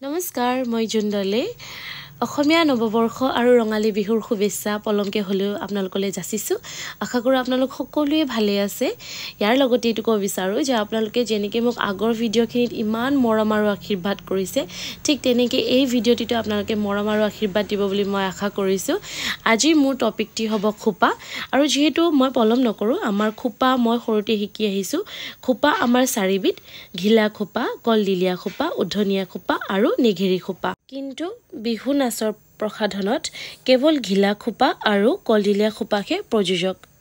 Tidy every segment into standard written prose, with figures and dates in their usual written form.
নমস্কাৰ মই জুন্দলে অসমীয়া নৱবৰ্ষ আৰু ৰঙালী বিহুৰ শুভেচ্ছা পলমকে হ'লেও আপোনালোকলৈ যাচিছোঁ আশা কৰোঁ আপোনালোক সকলোৱে ভালে আছে ইয়াৰ লগতে এইটো ক'ব বিচাৰোঁ যে আপোনালোকে যেনেকৈ মোক আগৰ ভিডিঅ'খিনিত ইমান মৰম আৰু আশীৰ্বাদ কৰিছে ঠিক তেনেকৈ এই ভিডিঅ'টিতো আপোনালোকে মৰম আৰু আশীৰ্বাদ দিব বুলি মই আশা কৰিছোঁ আজি মোৰ টপিকটি হ'ব খোপা আৰু যেহেতু মই পলম নকৰোঁ আমাৰ খোপা মই সৰুতে শিকি আহিছোঁ খোপা আমাৰ চাৰিবিধ ঘিলা খোপা কলদিলীয়া খোপা উধনীয়া খোপা আৰু নেঘেৰি খোপা কিন্তু বিহু নাচৰ প্ৰসাধনত কেৱল ঘিলা খোপা আৰু কলদিলীয়া খোপাহে প্ৰযোজক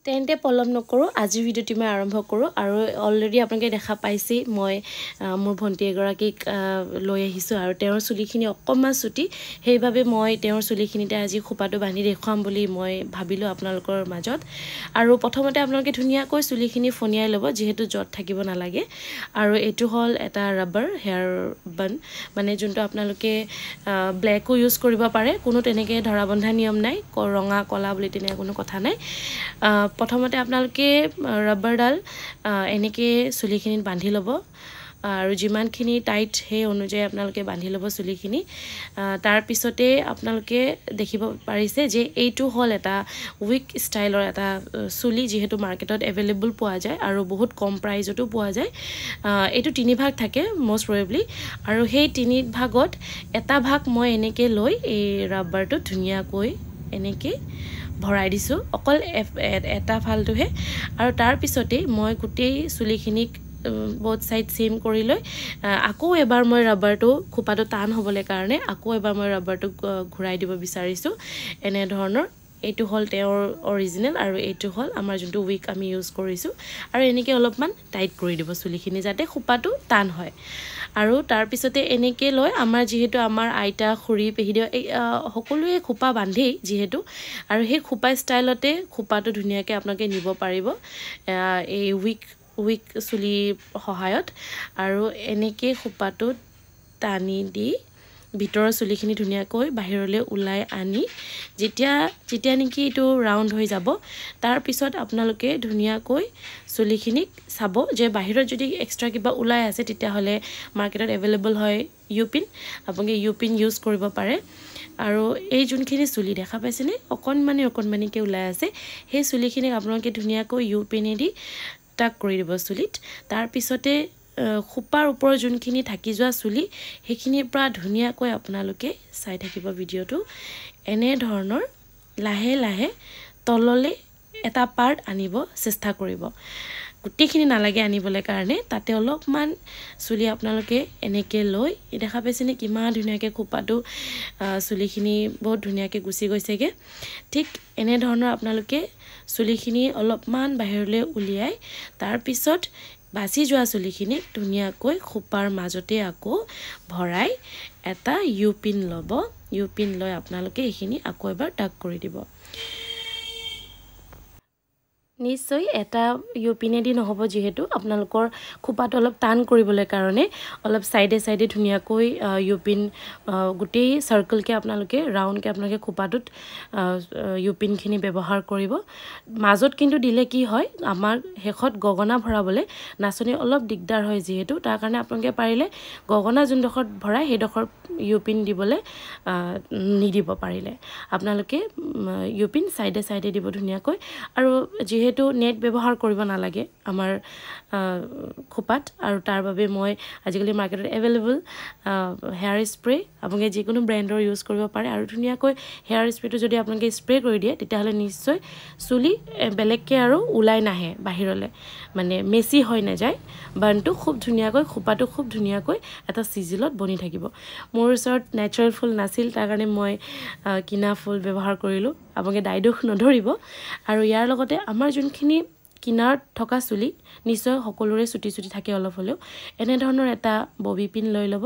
তেন্তে পলম নকৰোঁ আজি ভিডিঅ'টি মই আৰম্ভ কৰোঁ আৰু অলৰেডি আপোনালোকে দেখা পাইছেই মই মোৰ ভণ্টি এগৰাকীক লৈ আহিছোঁ আৰু তেওঁৰ চুলিখিনি অকণমান চুটি সেইবাবে মই তেওঁৰ চুলিখিনিতে আজি খোপাটো বান্ধি দেখুৱাম বুলি মই ভাবিলোঁ আপোনালোকৰ মাজত আৰু প্ৰথমতে আপোনালোকে ধুনীয়াকৈ চুলিখিনি ফনিয়াই ল'ব যিহেতু জট থাকিব নালাগে আৰু এইটো হ'ল এটা ৰাবাৰ হেয়াৰ বান মানে যোনটো আপোনালোকে ব্লেকো ইউজ কৰিব পাৰে কোনো তেনেকৈ ধৰা বন্ধা নিয়ম নাই ৰঙা কলা বুলি তেনেকুৱা কোনো কথা নাই প্ৰথমতে আপোনালোকে ৰাবাৰডাল এনেকৈ চুলিখিনিত বান্ধি ল'ব আৰু যিমানখিনি টাইট সেই অনুযায়ী আপোনালোকে বান্ধি ল'ব চুলিখিনি তাৰ পিছতে আপোনালোকে দেখিব পাৰিছে যে এইটো হ'ল এটা উইক ষ্টাইলৰ এটা চুলি যিহেতু মাৰ্কেটত এভেইলেবল পোৱা যায় আৰু বহুত কম প্ৰাইজতো পোৱা যায় এইটো তিনি ভাগ থাকে মষ্ট প্ৰবেবলি আৰু সেই তিনি ভাগত এটা ভাগ মই এনেকৈ লৈ এই ৰাবাৰটো ধুনীয়াকৈ এনেকৈ ভৰাই দিছোঁ অকল এটা ফালটোহে আৰু তাৰ পিছতে মই গোটেই চুলিখিনিক বহুত সাইড সেম কৰি লৈ আকৌ এবাৰ মই ৰাবাৰটো খোপাটো টান হ'বলৈ কাৰণে আকৌ এবাৰ মই ৰাবাৰটো ঘূৰাই দিব বিচাৰিছোঁ এনে ধৰণৰ এইটো হ'ল তেওঁৰ অৰিজিনেল আৰু এইটো হ'ল আমাৰ যোনটো উইক আমি ইউজ কৰিছোঁ আৰু এনেকৈ অলপমান টাইট কৰি দিব চুলিখিনি যাতে খোপাটো টান হয় আৰু তাৰ পিছতে এনেকৈ লৈ আমাৰ যিহেতু আমাৰ আইতা খুৰী পেহীদেউ সকলোৱে খোপা বান্ধেই যিহেতু আৰু সেই খোপা ষ্টাইলতে খোপাটো ধুনীয়াকৈ আপোনালোকে নিব পাৰিব এই উইক চুলিৰ সহায়ত আৰু এনেকৈ খোপাটোত টানি দি ভিতৰৰ চুলিখিনি ধুনীয়াকৈ বাহিৰলৈ ওলাই আনি যেতিয়া নেকি এইটো ৰাউণ্ড হৈ যাব তাৰ পিছত আপোনালোকে ধুনীয়াকৈ চুলিখিনিক চাব যে বাহিৰত যদি এক্সট্ৰা কিবা ওলাই আছে তেতিয়াহ'লে মাৰ্কেটত এভেইলেবল হয় ইউপিন আপোনালোকে ইউপিন ইউজ কৰিব পাৰে আৰু এই যোনখিনি চুলি দেখা পাইছেনে অকণমানিকৈ ওলাই আছে সেই চুলিখিনিক আপোনালোকে ধুনীয়াকৈ ইউপিনেদি টাক কৰি দিব চুলিত তাৰ পিছতে খোপাৰ ওপৰৰ যোনখিনি থাকি যোৱা চুলি সেইখিনিৰ পৰা ধুনীয়াকৈ আপোনালোকে চাই থাকিব ভিডিঅ'টো এনে ধৰণৰ লাহে লাহে তললৈ এটা পাৰ্ট আনিব চেষ্টা কৰিব গোটেইখিনি নালাগে আনিবলৈ কাৰণে তাতে অলপমান চুলি আপোনালোকে এনেকৈ লৈ দেখা পাইছেনে কিমান ধুনীয়াকৈ খোপাটো চুলিখিনি বহুত ধুনীয়াকৈ গুচি গৈছেগৈ ঠিক এনে ধৰণৰ আপোনালোকে চুলিখিনি অলপমান বাহিৰলৈ উলিয়াই তাৰ পিছত বাচি যোৱা চুলিখিনি ধুনীয়াকৈ খোপাৰ মাজতে আকৌ ভৰাই এটা ইউপিন ল'ব ইউপিন লৈ আপোনালোকে এইখিনি আকৌ এবাৰ টাক কৰি দিব নিশ্চয় এটা ইউপিনেদি নহ'ব যিহেতু আপোনালোকৰ খোপাটো অলপ টান কৰিবলৈ কাৰণে অলপ সাইডে ধুনীয়াকৈ ইউপিন গোটেই সাৰ্কেলকে আপোনালোকে ৰাউণ্ডকে আপোনালোকে খোপাটোত ইউপিনখিনি ব্যৱহাৰ কৰিব মাজত কিন্তু দিলে কি হয় আমাৰ হেখত গগনা ভৰাবলৈ নাচনি অলপ দিগদাৰ হয় যিহেতু তাৰ কাৰণে আপোনালোকে পাৰিলে গগনা যোনডোখৰত ভৰাই সেইডোখৰ ইউপিন দিবলৈ নিদিব পাৰিলে আপোনালোকে ইউপিন সাইডে দিব ধুনীয়াকৈ আৰু যেহেতু নেট ব্যৱহাৰ কৰিব নালাগে আমাৰ খোপাত আৰু তাৰ বাবে মই আজিকালি মাৰ্কেটত এভেইলেবল হেয়াৰ স্প্ৰে আপোনালোকে যিকোনো ব্ৰেণ্ডৰ ইউজ কৰিব পাৰে আৰু ধুনীয়াকৈ হেয়াৰ স্প্ৰেটো যদি আপোনালোকে স্প্ৰে কৰি দিয়ে তেতিয়াহ'লে নিশ্চয় চুলি বেলেগকৈ আৰু ওলাই নাহে বাহিৰলৈ মানে মেচি হৈ নাযায় বানটো খুব ধুনীয়াকৈ খোপাটো খুব ধুনীয়াকৈ এটা চিজিলত বনি থাকিব মোৰ ওচৰত নেচাৰেল ফুল নাছিল তাৰ কাৰণে মই কিনা ফুল ব্যৱহাৰ কৰিলোঁ আপোনালোকে দায়দোষ নধৰিব আৰু ইয়াৰ লগতে আমাৰ যোনখিনি কিনাৰত থকা চুলি নিশ্চয় সকলোৰে চুটি থাকে অলপ হ'লেও এনে ধৰণৰ এটা ববি পিন লৈ ল'ব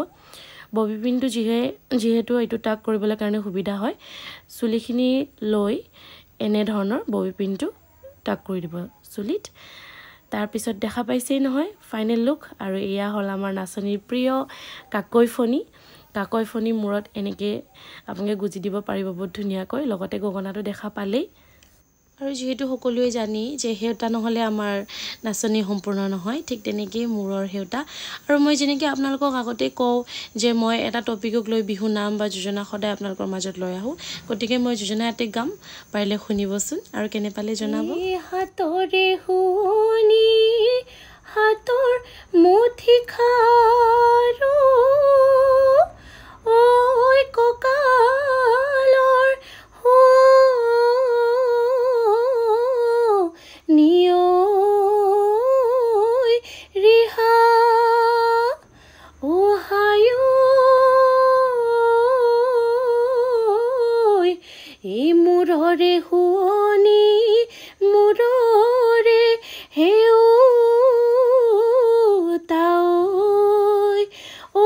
ববি পিনটো যিহেতু এইটো টাক কৰিবলৈ কাৰণে সুবিধা হয় চুলিখিনি লৈ এনে ধৰণৰ ববি পিনটো টাক কৰি দিব চুলিত তাৰ পিছত দেখা পাইছেই নহয় ফাইনেল লুক আৰু এয়া হ'ল আমাৰ নাচনীৰ প্ৰিয় কাকৈ ফণি মূৰত এনেকৈ আপোনালোকে গুজি দিব পাৰিব বহুত ধুনীয়াকৈ লগতে গগনাটো দেখা পালেই আৰু যেহেতু সকলোৱে জানি যে হেউতা নহলে আমাৰ নাচনি সম্পূৰ্ণ নহয় ঠিক তেনেকৈ মূৰৰ হেউতা আৰু মই যেনেকৈ আপোনালোকক আগতে কওঁ যে মই এটা টপিকক লৈ বিহু নাম বা যোজনা সদায় আপোনালোকৰ মাজত লৈ আহোঁ গতিকে মই যোজনা এতে গাম পাৰিলে শুনিবচোন আৰু কেনে পালে জনাব হাতৰে শুনি হাতৰ মুঠি খাৰো ঐ কঁকালৰ নিয়ৈ ৰিহা এই মূৰৰে শুৱনি মূৰৰে হেউতা ঐ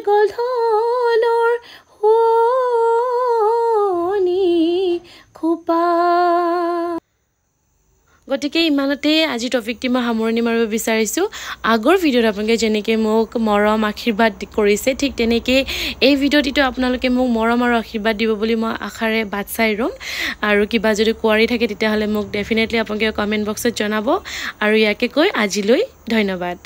গলধনৰ শুৱনি খোপা গতিকে ইমানতে আজি টপিকটি মই সামৰণি মাৰিব বিচাৰিছোঁ আগৰ ভিডিঅ'ত আপোনালোকে যেনেকৈ মোক মৰম আশীৰ্বাদ কৰিছে ঠিক তেনেকৈ এই ভিডিঅ'টিতো আপোনালোকে মোক মৰম আৰু আশীৰ্বাদ দিব বুলি মই আশাৰে বাট চাই ৰ'ম আৰু কিবা যদি কোৱাৰি থাকে তেতিয়াহ'লে মোক ডেফিনেটলি আপোনালোকে কমেণ্ট বক্সত জনাব আৰু ইয়াকে কৈ আজিলৈ ধন্যবাদ